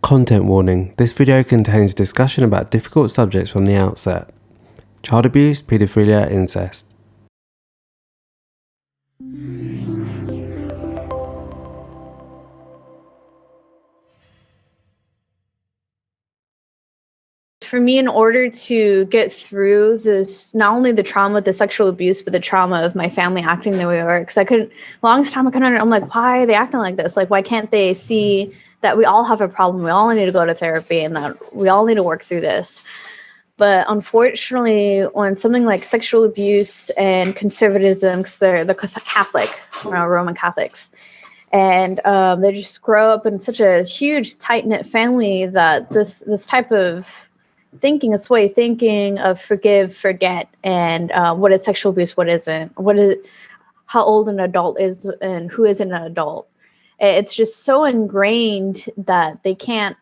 Content warning. This video contains discussion about difficult subjects from the outset. Child abuse, paedophilia, incest. For me, in order to get through this, not only the trauma of the sexual abuse, but the trauma of my family acting the way they were, because I couldn't, longest time I couldn't, I'm like, why are they acting like this? Like, why can't they see that we all have a problem? We all need to go to therapy and that we all need to work through this. But unfortunately, when something like sexual abuse and conservatism, because they're the Catholic, Roman Catholics, and they just grow up in such a huge, tight-knit family that this type of thinking, this way of thinking of forgive, forget, and what is sexual abuse, what isn't, how old an adult is and who isn't an adult. It's just so ingrained that they can't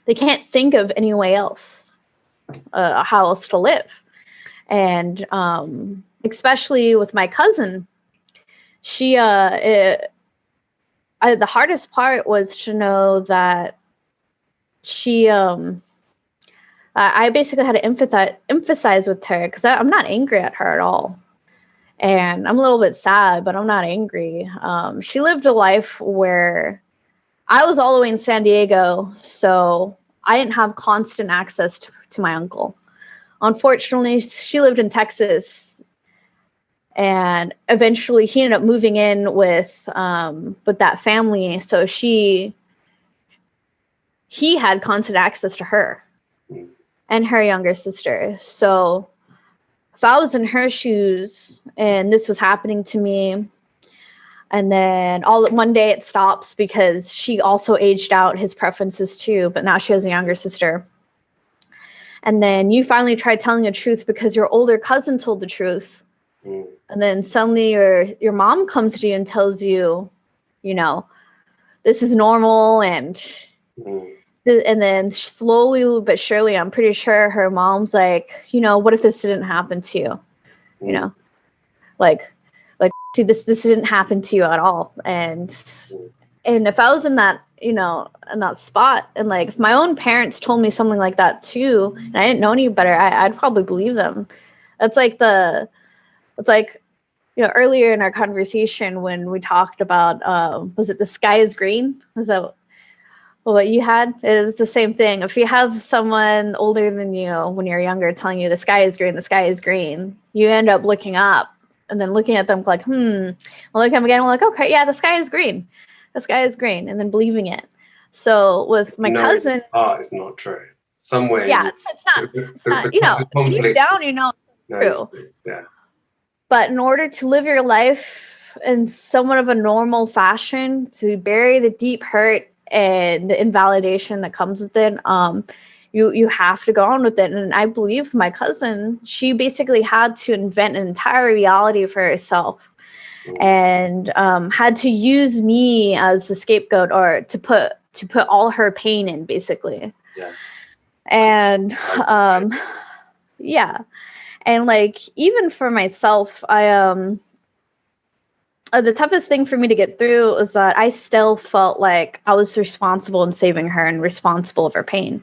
think of any way else, how else to live. And especially with my cousin, she the hardest part was to know that she I basically had to emphasize with her, because I'm not angry at her at all. And I'm a little bit sad, but I'm not angry. She lived a life where I was all the way in San Diego, so I didn't have constant access to my uncle. Unfortunately, she lived in Texas, and eventually he ended up moving in with that family, so he had constant access to her and her younger sister. So if I was in her shoes and this was happening to me, and then one day it stops because she also aged out his preferences too, but now she has a younger sister. And then you finally try telling the truth because your older cousin told the truth. And then suddenly your mom comes to you and tells you, this is normal, and then slowly but surely, I'm pretty sure her mom's like, what if this didn't happen to you? Like, see, this didn't happen to you at all. And if I was in that, in that spot, and like if my own parents told me something like that too, and I didn't know any better, I'd probably believe them. It's like earlier in our conversation when we talked about, was it the sky is green? Was that what you had? Is the same thing. If you have someone older than you when you're younger telling you the sky is green, you end up looking up and then looking at them like, we'll look at them again, we're like, okay, yeah, the sky is green, and then believing it. So with my cousin, It's not true. Somewhere, yeah, it's not. Deep down, it's true. Yeah. But in order to live your life in somewhat of a normal fashion, to bury the deep hurt and the invalidation that comes with it, you have to go on with it. And I believe my cousin, she basically had to invent an entire reality for herself, and had to use me as the scapegoat, or to put all her pain in, basically. Yeah. And yeah. And like, even for myself, the toughest thing for me to get through was that I still felt like I was responsible in saving her and responsible of her pain.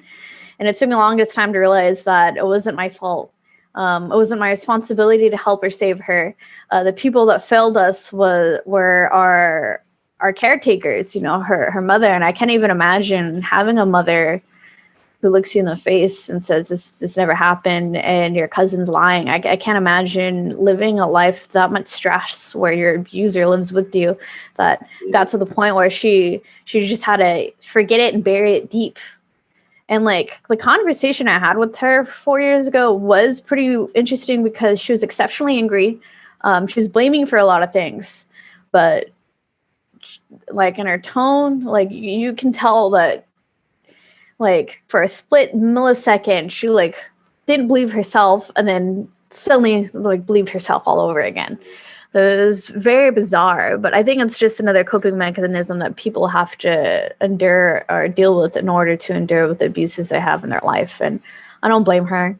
And it took me the longest time to realize that it wasn't my fault. It wasn't my responsibility to help or save her. The people that failed us were our caretakers, her mother. And I can't even imagine having a mother who looks you in the face and says this never happened and your cousin's lying. I can't imagine living a life that much stress where your abuser lives with you, that got to the point where she just had to forget it and bury it deep. And like, the conversation I had with her 4 years ago was pretty interesting because she was exceptionally angry. She was blaming for a lot of things, but like in her tone, like you can tell that, like, for a split millisecond, she like didn't believe herself, and then suddenly like believed herself all over again. It was very bizarre, but I think it's just another coping mechanism that people have to endure or deal with in order to endure with the abuses they have in their life. And I don't blame her.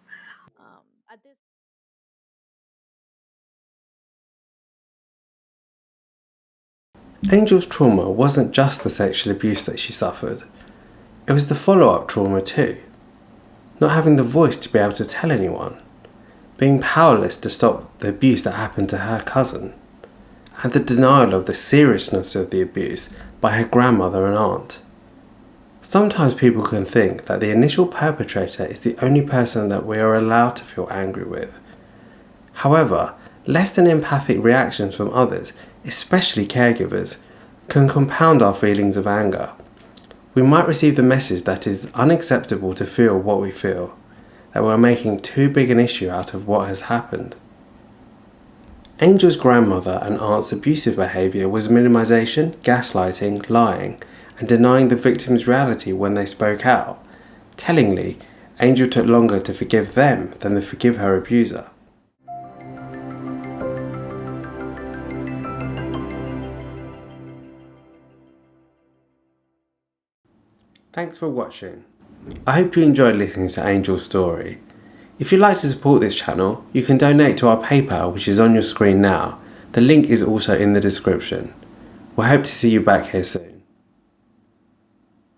Angel's trauma wasn't just the sexual abuse that she suffered. It was the follow-up trauma too. Not having the voice to be able to tell anyone. Being powerless to stop the abuse that happened to her cousin. And the denial of the seriousness of the abuse by her grandmother and aunt. Sometimes people can think that the initial perpetrator is the only person that we are allowed to feel angry with. However, less than empathic reactions from others, especially caregivers, can compound our feelings of anger. We might receive the message that it is unacceptable to feel what we feel, that we're making too big an issue out of what has happened. Angel's grandmother and aunt's abusive behaviour was minimisation, gaslighting, lying, and denying the victim's reality when they spoke out. Tellingly, Angel took longer to forgive them than to forgive her abuser. Thanks for watching. I hope you enjoyed listening to Angel's story. If you'd like to support this channel, you can donate to our PayPal, which is on your screen now. The link is also in the description. We hope to see you back here soon.